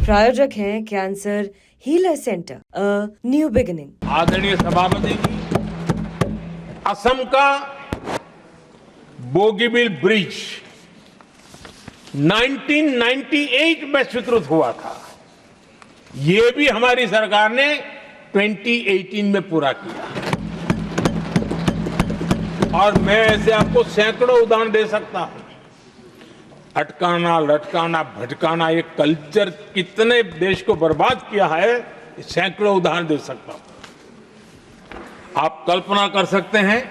प्रायोजक हैं cancer healer centre, a new beginning. आदरणीय सभापति जी, असम का बोगीबिल ब्रिज 1998 में स्वीकृत हुआ था। ये भी हमारी सरकार ने 2018 में पूरा किया। और मैं ऐसे आपको सैकड़ों उदाहरण दे सकता हूं। अटकाना, लटकाना, भटकाना, ये कल्चर कितने देश को बर्बाद किया है, सैकड़ों उदाहरण दे सकता हूं। आप कल्पना कर सकते हैं,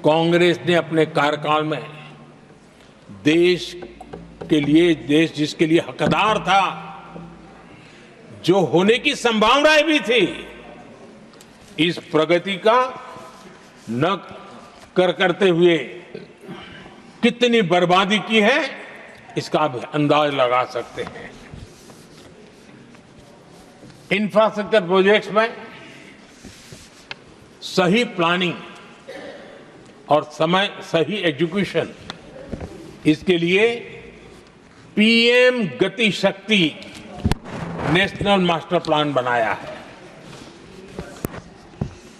कांग्रेस ने अपने कार्यकाल में देश के लिए, देश जिसके लिए हकदार था, जो होने की संभावनाएं भी थी, इस प्रगति का न करते हुए कितनी बर्बादी की है, इसका आप अंदाज लगा सकते हैं। इंफ्रास्ट्रक्चर प्रोजेक्ट्स में सही प्लानिंग और सही एग्जीक्यूशन, इसके लिए पीएम गति शक्ति नेशनल मास्टर प्लान बनाया है।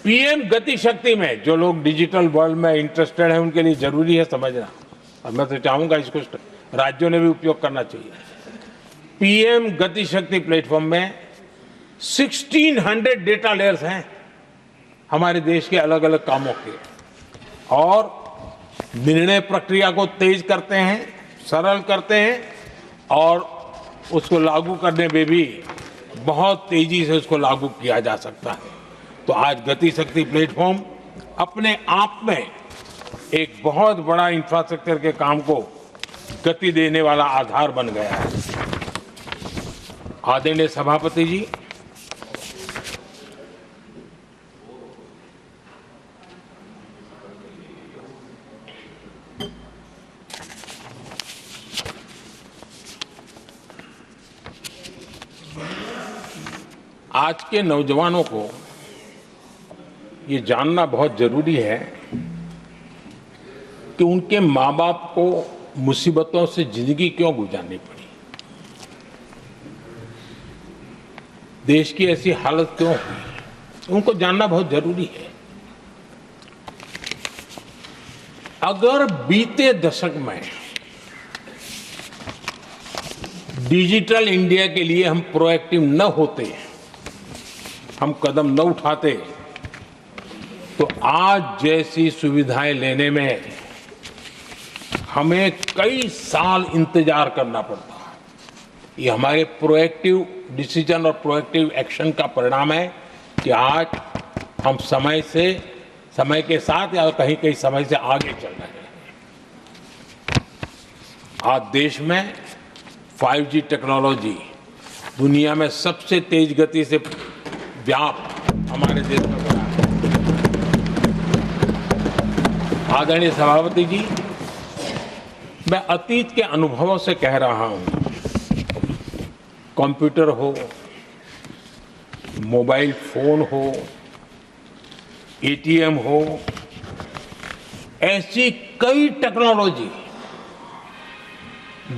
पीएम गति शक्ति में जो लोग डिजिटल वर्ल्ड में इंटरेस्टेड हैं, उनके लिए जरूरी है समझना, और मैं तो चाहूंगा इसको राज्यों ने भी उपयोग करना चाहिए। पीएम गति शक्ति प्लेटफॉर्म में 1600 डेटा लेयर्स हैं हमारे देश के अलग अलग कामों के, और निर्णय प्रक्रिया को तेज करते हैं, सरल करते हैं, और उसको लागू करने में भी बहुत तेजी से उसको लागू किया जा सकता है। तो आज गति शक्ति प्लेटफॉर्म अपने आप में एक बहुत बड़ा इंफ्रास्ट्रक्चर के काम को गति देने वाला आधार बन गया है। आदरणीय सभापति जी, आज के नौजवानों को ये जानना बहुत जरूरी है कि उनके माँ बाप को मुसीबतों से जिंदगी क्यों गुजारनी पड़ी, देश की ऐसी हालत क्यों हुई, उनको जानना बहुत जरूरी है। अगर बीते दशक में डिजिटल इंडिया के लिए हम प्रोएक्टिव न होते, हम कदम न उठाते, तो आज जैसी सुविधाएं लेने में हमें कई साल इंतजार करना पड़ता। ये हमारे प्रोएक्टिव डिसीजन और प्रोएक्टिव एक्शन का परिणाम है कि आज हम समय के साथ या कहीं कहीं समय से आगे चल रहे हैं। आज देश में 5G टेक्नोलॉजी दुनिया में सबसे तेज गति से व्याप्त हमारे देश में बढ़ा है। आदरणीय सभापति जी, मैं अतीत के अनुभवों से कह रहा हूं, कंप्यूटर हो, मोबाइल फोन हो, एटीएम हो, ऐसी कई टेक्नोलॉजी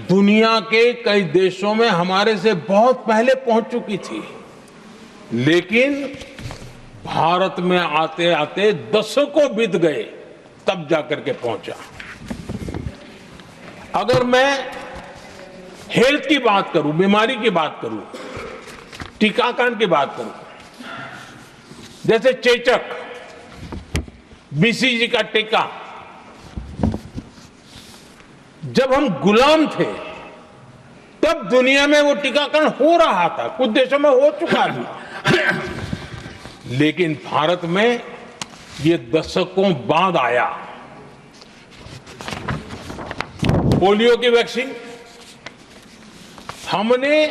दुनिया के कई देशों में हमारे से बहुत पहले पहुंच चुकी थी, लेकिन भारत में आते आते दशकों बीत गए, तब जाकर के पहुंचा। अगर मैं हेल्थ की बात करूं, बीमारी की बात करूं, टीकाकरण की बात करूं, जैसे चेचक, बीसीजी का टीका, जब हम गुलाम थे तब दुनिया में वो टीकाकरण हो रहा था, कुछ देशों में हो चुका था, लेकिन भारत में ये दशकों बाद आया। पोलियो की वैक्सीन हमने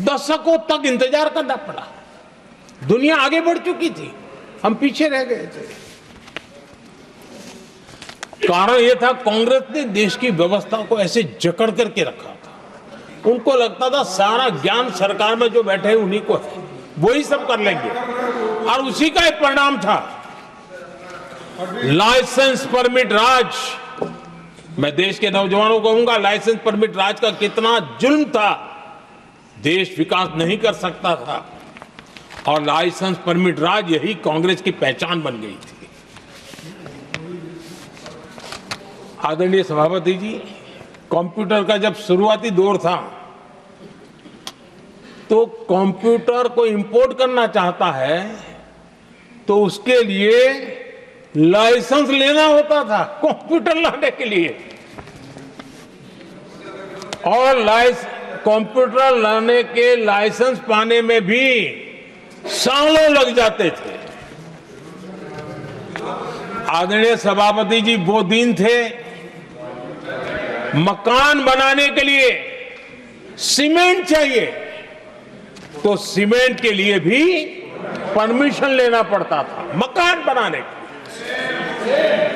दशकों तक इंतजार करना पड़ा, दुनिया आगे बढ़ चुकी थी, हम पीछे रह गए थे। कारण यह था, कांग्रेस ने देश की व्यवस्था को ऐसे जकड़ करके रखा था। उनको लगता था सारा ज्ञान सरकार में जो बैठे हैं उन्हीं को है, वही सब कर लेंगे, और उसी का एक परिणाम था लाइसेंस परमिट राज। मैं देश के नौजवानों को कहूंगा, लाइसेंस परमिट राज का कितना जुल्म था देश विकास नहीं कर सकता था और लाइसेंस परमिट राज यही कांग्रेस की पहचान बन गई थी। आदरणीय सभापति जी, कंप्यूटर का जब शुरुआती दौर था तो कंप्यूटर को इंपोर्ट करना चाहता है तो उसके लिए लाइसेंस लेना होता था कंप्यूटर लाने के लिए, और कंप्यूटर लाने के लाइसेंस पाने में भी सालों लग जाते थे। आदरणीय सभापति जी, वो दिन थे मकान बनाने के लिए सीमेंट चाहिए तो सीमेंट के लिए भी परमिशन लेना पड़ता था मकान बनाने के लिए।